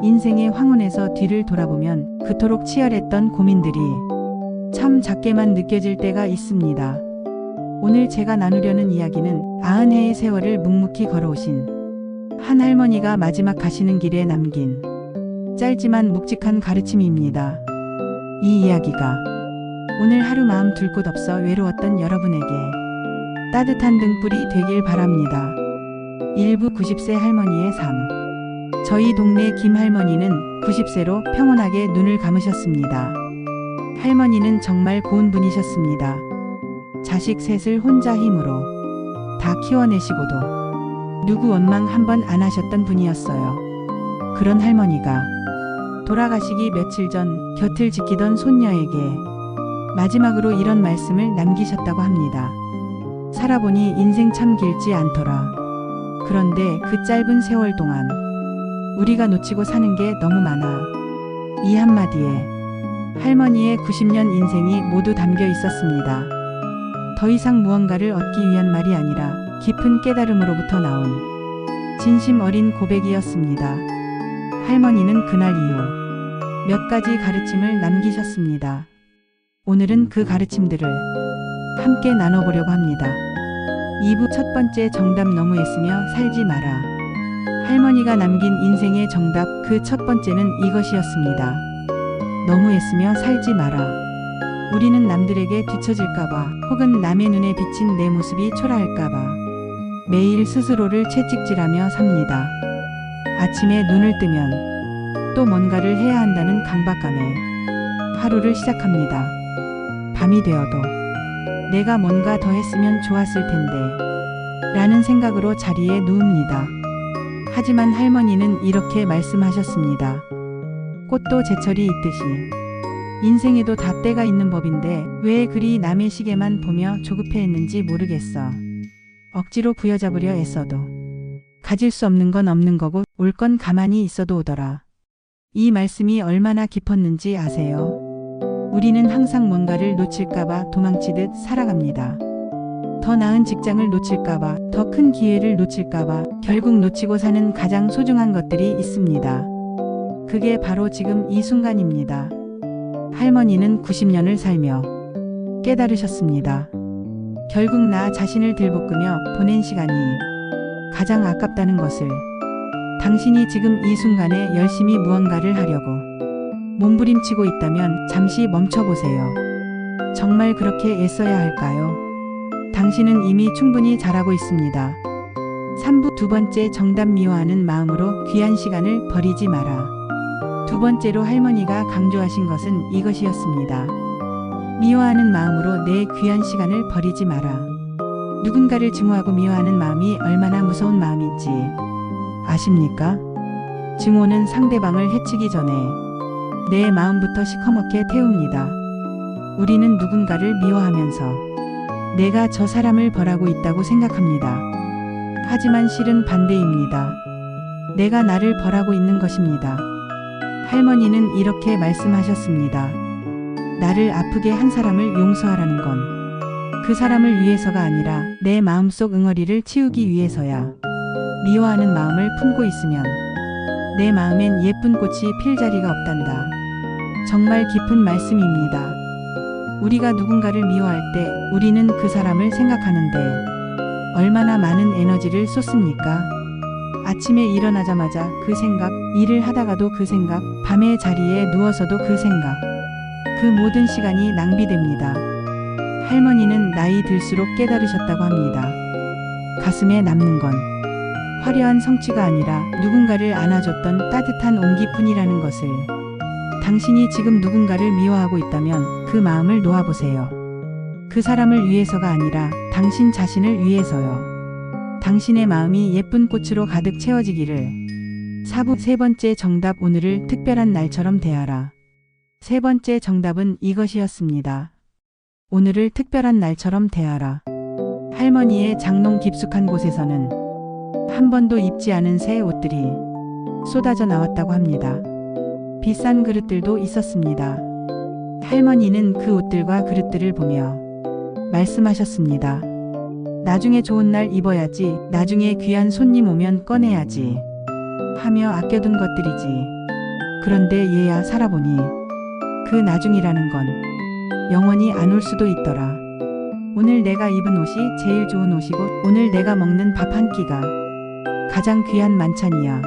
인생의 황혼에서 뒤를 돌아보면 그토록 치열했던 고민들이 참 작게만 느껴질 때가 있습니다. 오늘 제가 나누려는 이야기는 90해의 세월을 묵묵히 걸어오신 한 할머니가 마지막 가시는 길에 남긴 짧지만 묵직한 가르침입니다. 이 이야기가 오늘 하루 마음 둘 곳 없어 외로웠던 여러분에게 따뜻한 등불이 되길 바랍니다. 일부 90세 할머니의 삶. 저희 동네 김할머니는 90세로 평온하게 눈을 감으셨습니다. 할머니는 정말 고운 분이셨습니다. 자식 셋을 혼자 힘으로 다 키워내시고도 누구 원망 한 번 안 하셨던 분이었어요. 그런 할머니가 돌아가시기 며칠 전 곁을 지키던 손녀에게 마지막으로 이런 말씀을 남기셨다고 합니다. 살아보니 인생 참 길지 않더라. 그런데 그 짧은 세월 동안 우리가 놓치고 사는 게 너무 많아. 이 한마디에 할머니의 90년 인생이 모두 담겨 있었습니다. 더 이상 무언가를 얻기 위한 말이 아니라 깊은 깨달음으로부터 나온 진심 어린 고백이었습니다. 할머니는 그날 이후 몇 가지 가르침을 남기셨습니다. 오늘은 그 가르침들을 함께 나눠보려고 합니다. 2부 첫 번째 정답 너무 애쓰며 살지 마라. 할머니가 남긴 인생의 정답 그 첫 번째는 이것이었습니다. 너무 애쓰며 살지 마라. 우리는 남들에게 뒤처질까봐 혹은 남의 눈에 비친 내 모습이 초라할까봐 매일 스스로를 채찍질하며 삽니다. 아침에 눈을 뜨면 또 뭔가를 해야 한다는 강박감에 하루를 시작합니다. 밤이 되어도 내가 뭔가 더 했으면 좋았을 텐데 라는 생각으로 자리에 누웁니다. 하지만 할머니는 이렇게 말씀하셨습니다. 꽃도 제철이 있듯이 인생에도 다 때가 있는 법인데 왜 그리 남의 시계만 보며 조급해했는지 모르겠어. 억지로 부여잡으려 애써도 가질 수 없는 건 없는 거고 올 건 가만히 있어도 오더라. 이 말씀이 얼마나 깊었는지 아세요? 우리는 항상 뭔가를 놓칠까봐 도망치듯 살아갑니다. 더 나은 직장을 놓칠까봐, 더 큰 기회를 놓칠까봐 결국 놓치고 사는 가장 소중한 것들이 있습니다. 그게 바로 지금 이 순간입니다. 할머니는 90년을 살며 깨달으셨습니다. 결국 나 자신을 들볶으며 보낸 시간이 가장 아깝다는 것을. 당신이 지금 이 순간에 열심히 무언가를 하려고 몸부림치고 있다면 잠시 멈춰보세요. 정말 그렇게 애써야 할까요? 당신은 이미 충분히 잘하고 있습니다. 3부 두 번째 정답 미워하는 마음으로 귀한 시간을 버리지 마라. 두 번째로 할머니가 강조하신 것은 이것이었습니다. 미워하는 마음으로 내 귀한 시간을 버리지 마라. 누군가를 증오하고 미워하는 마음이 얼마나 무서운 마음인지 아십니까? 증오는 상대방을 해치기 전에 내 마음부터 시커멓게 태웁니다. 우리는 누군가를 미워하면서 내가 저 사람을 벌하고 있다고 생각합니다. 하지만 실은 반대입니다. 내가 나를 벌하고 있는 것입니다. 할머니는 이렇게 말씀하셨습니다. 나를 아프게 한 사람을 용서하라는 건 그 사람을 위해서가 아니라 내 마음속 응어리를 치우기 위해서야. 미워하는 마음을 품고 있으면 내 마음엔 예쁜 꽃이 필 자리가 없단다. 정말 깊은 말씀입니다. 우리가 누군가를 미워할 때 우리는 그 사람을 생각하는데 얼마나 많은 에너지를 쏟습니까? 아침에 일어나자마자 그 생각, 일을 하다가도 그 생각, 밤에 자리에 누워서도 그 생각. 그 모든 시간이 낭비됩니다. 할머니는 나이 들수록 깨달으셨다고 합니다. 가슴에 남는 건 화려한 성취가 아니라 누군가를 안아줬던 따뜻한 온기뿐이라는 것을. 당신이 지금 누군가를 미워하고 있다면 그 마음을 놓아보세요. 그 사람을 위해서가 아니라 당신 자신을 위해서요. 당신의 마음이 예쁜 꽃으로 가득 채워지기를. 4부 세 번째 정답 오늘을 특별한 날처럼 대하라. 세 번째 정답은 이것이었습니다. 오늘을 특별한 날처럼 대하라. 할머니의 장롱 깊숙한 곳에서는 한 번도 입지 않은 새 옷들이 쏟아져 나왔다고 합니다. 비싼 그릇들도 있었습니다. 할머니는 그 옷들과 그릇들을 보며 말씀하셨습니다. 나중에 좋은 날 입어야지, 나중에 귀한 손님 오면 꺼내야지. 하며 아껴둔 것들이지. 그런데 얘야 살아보니 그 나중이라는 건 영원히 안 올 수도 있더라. 오늘 내가 입은 옷이 제일 좋은 옷이고 오늘 내가 먹는 밥 한 끼가 가장 귀한 만찬이야.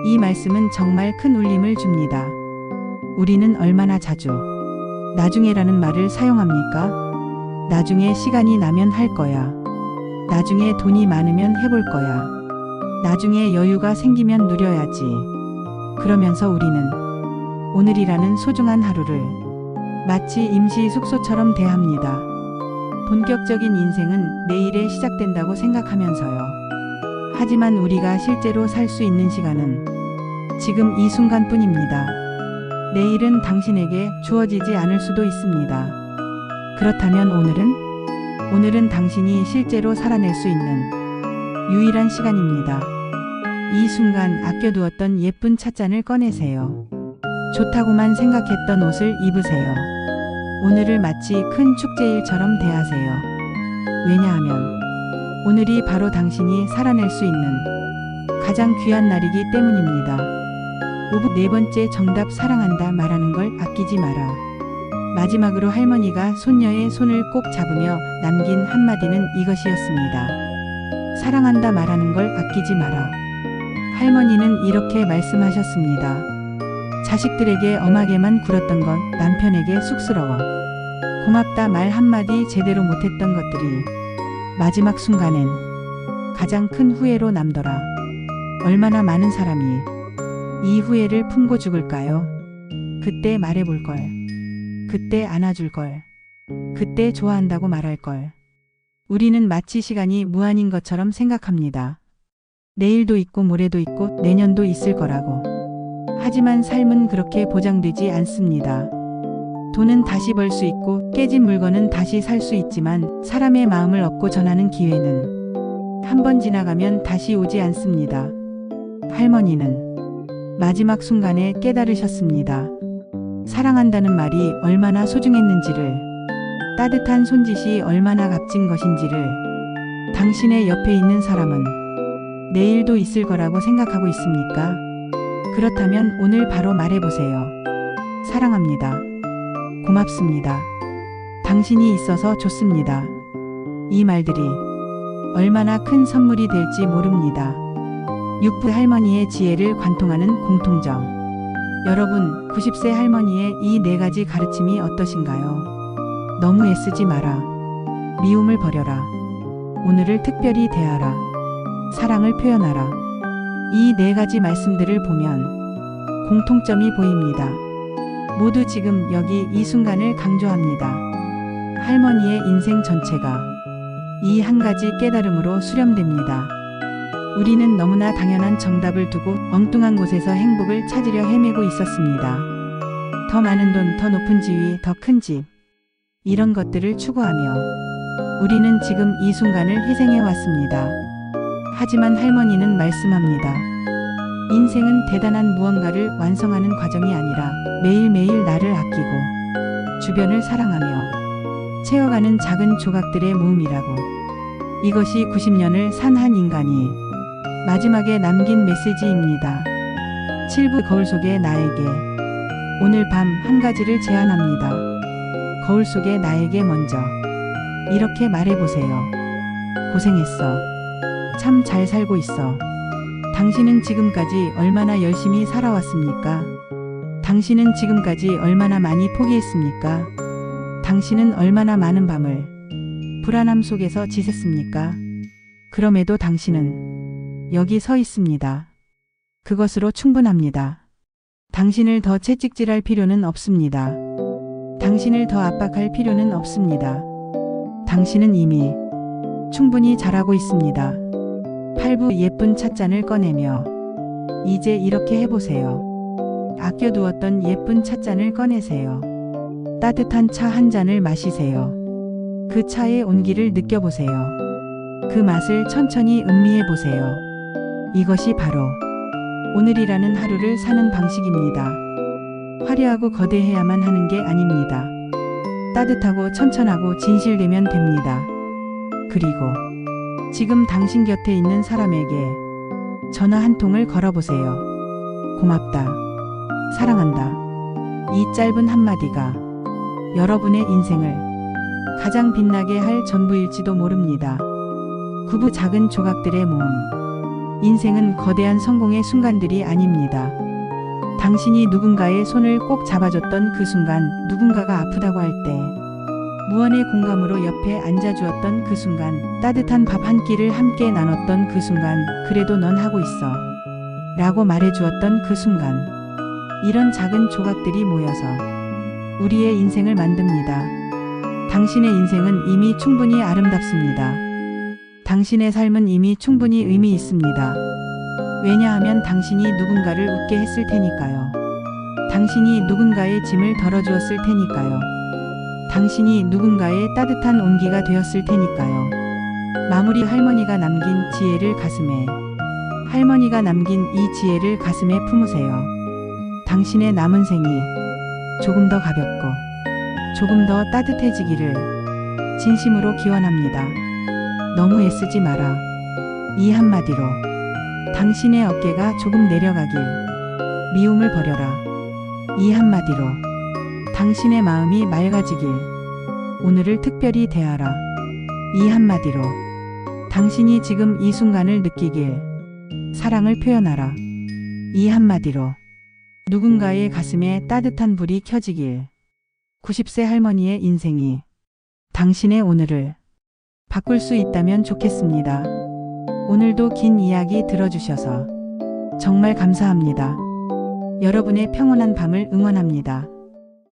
이 말씀은 정말 큰 울림을 줍니다. 우리는 얼마나 자주 나중에라는 말을 사용합니까? 나중에 시간이 나면 할 거야. 나중에 돈이 많으면 해볼 거야. 나중에 여유가 생기면 누려야지. 그러면서 우리는 오늘이라는 소중한 하루를 마치 임시 숙소처럼 대합니다. 본격적인 인생은 내일에 시작된다고 생각하면서요. 하지만 우리가 실제로 살 수 있는 시간은 지금 이 순간뿐입니다. 내일은 당신에게 주어지지 않을 수도 있습니다. 그렇다면 오늘은 당신이 실제로 살아낼 수 있는 유일한 시간입니다. 이 순간 아껴두었던 예쁜 찻잔을 꺼내세요. 좋다고만 생각했던 옷을 입으세요. 오늘을 마치 큰 축제일처럼 대하세요. 왜냐하면 오늘이 바로 당신이 살아낼 수 있는 가장 귀한 날이기 때문입니다. 5부 네 번째 정답 사랑한다 말하는 걸 아끼지 마라. 마지막으로 할머니가 손녀의 손을 꼭 잡으며 남긴 한마디는 이것이었습니다. 사랑한다 말하는 걸 아끼지 마라. 할머니는 이렇게 말씀하셨습니다. 자식들에게 엄하게만 굴었던 건 남편에게 쑥스러워. 고맙다 말 한마디 제대로 못했던 것들이 마지막 순간엔 가장 큰 후회로 남더라. 얼마나 많은 사람이 이 후회를 품고 죽을까요? 그때 말해볼 걸. 그때 안아줄 걸. 그때 좋아한다고 말할 걸. 우리는 마치 시간이 무한인 것처럼 생각합니다. 내일도 있고 모레도 있고 내년도 있을 거라고. 하지만 삶은 그렇게 보장되지 않습니다. 돈은 다시 벌 수 있고 깨진 물건은 다시 살 수 있지만 사람의 마음을 얻고 전하는 기회는 한 번 지나가면 다시 오지 않습니다. 할머니는 마지막 순간에 깨달으셨습니다. 사랑한다는 말이 얼마나 소중했는지를, 따뜻한 손짓이 얼마나 값진 것인지를. 당신의 옆에 있는 사람은 내일도 있을 거라고 생각하고 있습니까? 그렇다면 오늘 바로 말해보세요. 사랑합니다. 고맙습니다. 당신이 있어서 좋습니다. 이 말들이 얼마나 큰 선물이 될지 모릅니다. 6부 할머니의 지혜를 관통하는 공통점. 여러분, 90세 할머니의 이 네 가지 가르침이 어떠신가요? 너무 애쓰지 마라. 미움을 버려라. 오늘을 특별히 대하라. 사랑을 표현하라. 이 네 가지 말씀들을 보면 공통점이 보입니다. 모두 지금 여기 이 순간을 강조합니다. 할머니의 인생 전체가 이 한 가지 깨달음으로 수렴됩니다. 우리는 너무나 당연한 정답을 두고 엉뚱한 곳에서 행복을 찾으려 헤매고 있었습니다. 더 많은 돈, 더 높은 지위, 더 큰 집. 이런 것들을 추구하며 우리는 지금 이 순간을 희생해 왔습니다. 하지만 할머니는 말씀합니다. 인생은 대단한 무언가를 완성하는 과정이 아니라 매일매일 나를 아끼고 주변을 사랑하며 채워가는 작은 조각들의 모음이라고. 이것이 90년을 산 한 인간이 마지막에 남긴 메시지입니다. 7부 거울 속의 나에게. 오늘 밤 한 가지를 제안합니다. 거울 속의 나에게 먼저 이렇게 말해보세요. 고생했어. 참 잘 살고 있어. 당신은 지금까지 얼마나 열심히 살아왔습니까? 당신은 지금까지 얼마나 많이 포기했습니까? 당신은 얼마나 많은 밤을 불안함 속에서 지샜습니까? 그럼에도 당신은 여기 서 있습니다. 그것으로 충분합니다. 당신을 더 채찍질할 필요는 없습니다. 당신을 더 압박할 필요는 없습니다. 당신은 이미 충분히 잘하고 있습니다. 8부 예쁜 찻잔을 꺼내며 이제 이렇게 해보세요. 아껴두었던 예쁜 찻잔을 꺼내세요. 따뜻한 차 한 잔을 마시세요. 그 차의 온기를 느껴보세요. 그 맛을 천천히 음미해보세요. 이것이 바로 오늘이라는 하루를 사는 방식입니다. 화려하고 거대해야만 하는 게 아닙니다. 따뜻하고 천천하고 진실되면 됩니다. 그리고 지금 당신 곁에 있는 사람에게 전화 한 통을 걸어보세요. 고맙다. 사랑한다. 이 짧은 한마디가 여러분의 인생을 가장 빛나게 할 전부일지도 모릅니다. 구부 작은 조각들의 모음. 인생은 거대한 성공의 순간들이 아닙니다. 당신이 누군가의 손을 꼭 잡아줬던 그 순간, 누군가가 아프다고 할 때, 무언의 공감으로 옆에 앉아주었던 그 순간, 따뜻한 밥 한 끼를 함께 나눴던 그 순간, 그래도 넌 하고 있어. 라고 말해주었던 그 순간. 이런 작은 조각들이 모여서 우리의 인생을 만듭니다. 당신의 인생은 이미 충분히 아름답습니다. 당신의 삶은 이미 충분히 의미 있습니다. 왜냐하면 당신이 누군가를 웃게 했을 테니까요. 당신이 누군가의 짐을 덜어주었을 테니까요. 당신이 누군가의 따뜻한 온기가 되었을 테니까요. 마무리. 할머니가 남긴 지혜를 가슴에. 할머니가 남긴 이 지혜를 가슴에 품으세요. 당신의 남은 생이 조금 더 가볍고 조금 더 따뜻해지기를 진심으로 기원합니다. 너무 애쓰지 마라. 이 한마디로 당신의 어깨가 조금 내려가길. 미움을 버려라. 이 한마디로 당신의 마음이 맑아지길. 오늘을 특별히 대하라. 이 한마디로 당신이 지금 이 순간을 느끼길. 사랑을 표현하라. 이 한마디로 누군가의 가슴에 따뜻한 불이 켜지길. 90세 할머니의 인생이 당신의 오늘을 바꿀 수 있다면 좋겠습니다. 오늘도 긴 이야기 들어주셔서 정말 감사합니다. 여러분의 평온한 밤을 응원합니다.